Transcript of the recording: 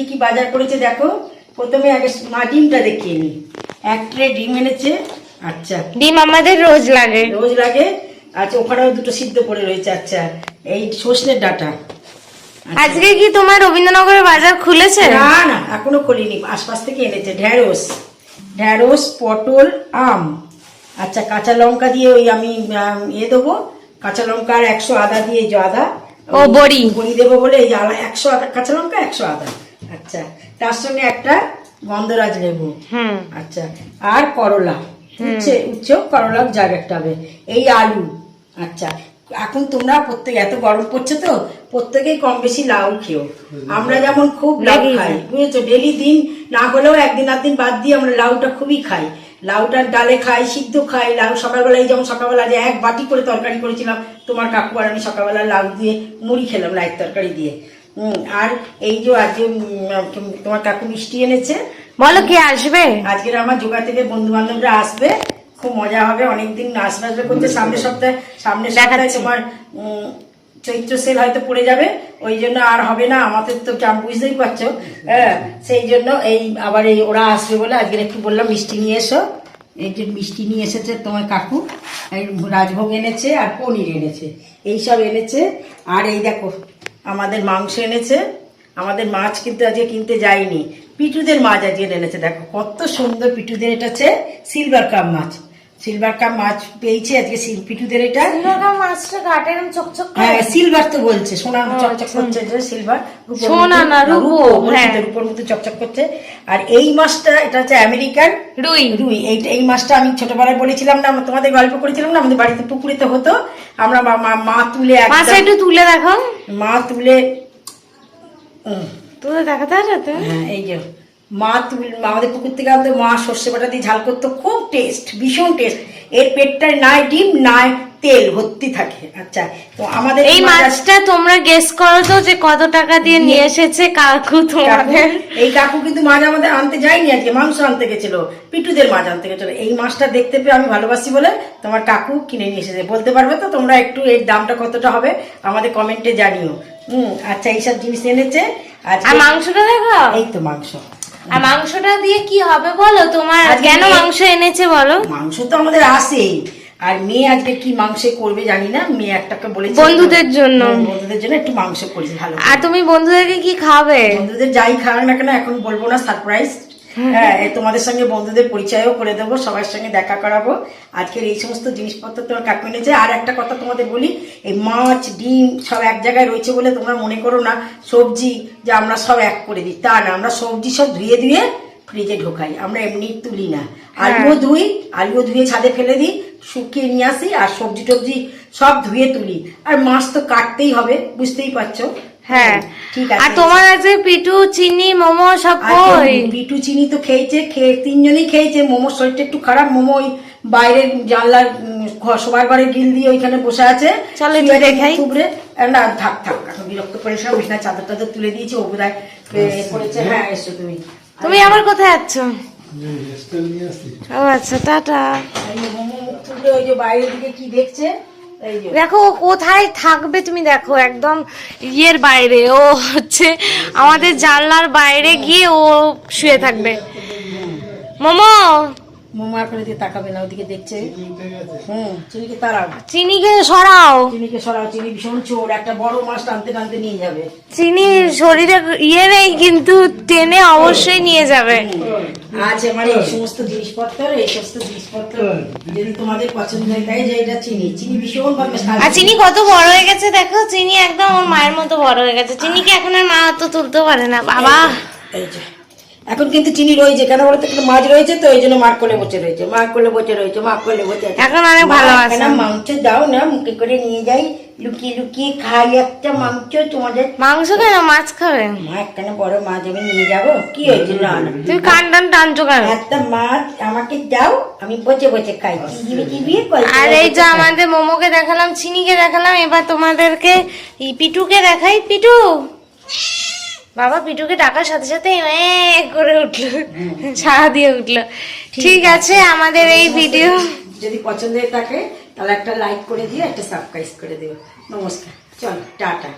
কি বাজার করেছে দেখো। প্রথমে আগে মা ডিমটা দেখিয়ে নি। এক ট্রে ডিম এনেছে। আচ্ছা, ডিম আমাদের রোজ লাগে। আচ্ছা, ওখানেও দুটো সিদ্ধ পড়ে রয়েছে। আচ্ছা, এই সর্ষের ডাঁটা। আজকে কি তোমার রবীন্দ্রনগরের বাজার খুলেছে? না না, এখনো খোলেনি, আশপাশ থেকে এনেছে। ঢেঁড়স, পটল, আম। আচ্ছা, কাঁচা লঙ্কা দিয়ে ওই আমি দেবো, কাঁচা লঙ্কা আর 100 আদা দিয়ে, আদা ও বড়ি দেবো বলে এই 100 আদা, কাঁচা লঙ্কা 100 আদা। আচ্ছা, তার সঙ্গে একটা গন্ধরাজ লেবু। আচ্ছা, আর করলা, উচ্ছে করলা যা একটা হবে, এই আলু। আচ্ছা, এখন তোমরা প্রত্যেকে, এত গরম পড়ছে তো প্রত্যেকেই কম বেশি লাউ খেও। আমরা যেমন খুব লাউ খাই, বুঝেছো, ডেলি দিন না হলেও একদিন আধদিন বাদ দিয়ে আমরা লাউটা খুবই খাই। লাউটার ডালে খাই, সিদ্ধ খাই। লাউ সকালবেলায়, যেমন সকালবেলা যে 1 বাটি করে তরকারি করেছিলাম তোমার কাকু আর আমি, সকালবেলা লাউ দিয়ে মুড়ি খেলাম, লাউয়ের তরকারি দিয়ে। আর এই যে আজকে তোমার কাকু মিষ্টি এনেছে। বলো কে আসবে? আজকের আমার জোগাড় থেকে বন্ধু বান্ধবরা আসবে, খুব মজা হবে। অনেকদিন আসবে করছে। সামনের সপ্তাহে তোমার চৈত্র সেল হয়তো পড়ে যাবে, ওই জন্য আর হবে না আমাদের তো, বুঝতেই পারছো। হ্যাঁ, সেই জন্য এই আবার এই ওরা আসবে বলে আজকে একটু বললাম মিষ্টি নিয়ে এসো। এই যে মিষ্টি নিয়ে এসেছে তোমার কাকু, এই রাজভোগ এনেছে আর পনির এনেছে, এইসব এনেছে। আর এই দেখো আমাদের মাংস এনেছে। আমাদের মাছ কিন্তু আজকে কিনতে যাইনি, পিটুদের মাছ আজকে এনেছে। দেখো কত সুন্দর পিটুদের, এটা হচ্ছে সিলভার কাপ মাছ। সিলভার কাপ মাছ পেয়েছে আজকে পিটুদের। এটা মাছটা ঘাটে চকচক, হ্যাঁ সিলভার তো বলছে, সোনার চকচক করছে, সিলভার, সোনা না রূপোর মতো চকচক করছে। আর এই মাছটা, এটা হচ্ছে আমেরিকান রুই। এই মাছটা আমি ছোটবেলায় বলেছিলাম না, তোমাদের গল্প করেছিলাম না, আমাদের বাড়িতে পুকুরেতে হতো। আমরা মা তুলে, একটু তুলে দেখো, মা তুলে দেখাতে হবে। হ্যাঁ, এই যে আমাদের পুকুর থেকে আমাদের মা সর্ষে বাটা দিয়ে ঝাল করতো, খুব টেস্ট, ভীষণ টেস্ট। এর পেটটায় নাই ডিম নাই তেল, ভর্তি থাকে। আচ্ছা, তো আমাদের এই মাছটা তোমরা গেস করো তো যে কত টাকা দিয়ে নিয়ে এসেছে কাকু তোমাদের? এই কাকু কিন্তু মাছ আমাদের আনতে যায়নি, আজকে মাংস আনতে গেছিল, পিটুদের মাছ আনতে গেছিল। এই মাছটা দেখতে পেয়ে আমি ভালোবাসি বলে তোমার কাকু কিনে নিয়ে এসেছে। বলতে পারবে তো তোমরা একটু এর দামটা কতটা হবে আমাদের কমেন্টে জানিও। আচ্ছা, এইসব জিনিস এনেছে। আর মাংসটা দেখো, এই তো মাংস। আর মাংসটা দিয়ে কি হবে বলো? তোমার কেন মাংস এনেছে বলো? মাংস তো আমাদের আসেই। আর মেয়ে আজকে কি মাংস করবে জানি না, মেয়ে একটাকে বলেছে বন্ধুদের জন্য একটু মাংস করেছে ভালো। আর তুমি বন্ধুদেরকে কি খাবে? বন্ধুদের যাই খাবে না কেন এখন বলবো না, সারপ্রাইজ। হ্যাঁ, তোমাদের সঙ্গে বন্ধুদের পরিচয়ও করে দেবো, সবার সঙ্গে দেখা করাবো। আজকের এই সমস্ত জিনিসপত্র তোমার কাকু এনেছে। আর একটা কথা তোমাদের বলি, এই মাছ ডিম সব এক জায়গায় রয়েছে বলে তোমরা মনে করো না সবজি যে আমরা সব এক করে দিই, তা না। আমরা সবজি সব ধুয়ে ফ্রিজে ঢোকাই, আমরা এমনি তুলি না। আলুও ধুয়ে ছাদে ফেলে দিই, শুকিয়ে নিয়ে আসি। আর সবজি টবজি সব ধুয়ে তুলি। আর মাছ তো কাটতেই হবে, বুঝতেই পারছো। হ্যাঁ, ঠিক আছে। আর তোমার আছে পিটু, চিনি, মোমো সব কই? পিটু চিনি তো খেয়েছে, তিনজনই খেয়েছে। মোমোর শরীরটা একটু খারাপ, মোমো ওই বাইরের জানলার সবার ঘরে গিল দিয়ে ওইখানে বসে আছে। চলো দেখাই। না থাক এখন বিরক্ত করে সব বিছানার চাদর টাদর তুলে দিয়েছি, ও বোধহয় করেছে। হ্যাঁ, এসো তুমি আবার কোথায় যাচ্ছ? ও আচ্ছা, টাটা। ওই যে বাইরের দিকে কি দেখছে দেখো, কোথায় থাকবে তুমি দেখো, একদম ইয়ের বাইরে, ও হচ্ছে আমাদের জানলার বাইরে গিয়ে ও শুয়ে থাকবে। মোমো এখন দিকে তাকাবে না, ওদিকে দেখছে। চিনিকে সরাও, চিনি ভীষণ চোর, একটা বড় মাছ টানতে নিয়ে যাবে। চিনি শরীরে ইয়ে নেই, কিন্তু টেনে অবশ্যই নিয়ে যাবে। আচ্ছা, মানে এই সমস্ত জিনিসপত্র যদি তোমাদের পছন্দ হয়, তাই যে এটা চিনি ভীষণ ভাবে। আর চিনি কত বড় হয়ে গেছে দেখো, চিনি একদম ওর মায়ের মতো বড় হয়ে গেছে। চিনিকে এখন আর মা তো তুলতে পারে না বাবা। এখন কিন্তু চিনি রয়েছে, কেন বলতো মাছ রয়েছে তো, ওই জন্য মার কোলে বসে রয়েছে। এখন অনেক ভালোবাসে। মাংস দাও না, মুখে করে নিয়ে যাই, লুকিয়ে খাই একটা মাংস। তোমাদের মাংস কেন, মাছ খাবে? মা একখানে বড় মাছ আমি নিয়ে যাবো, কি হয়েছে? না তুমি কান টানছো কেন? একটা মাছ আমাকে দাও, আমি বসে খাই। আর এই যে আমাদের মোমোকে দেখালাম, চিনিকে দেখালাম, এবার তোমাদেরকে পিটুকে দেখাই। পিটু বাবা, পিটুকে ডাকার সাথে সাথে করে উঠলো, সাড়া দিয়ে উঠলো। ঠিক আছে, আমাদের এই ভিডিও যদি পছন্দ হয়ে থাকে তাহলে একটা লাইক করে দিও, একটা সাবস্ক্রাইব করে দিও। নমস্কার, চলো টাটা।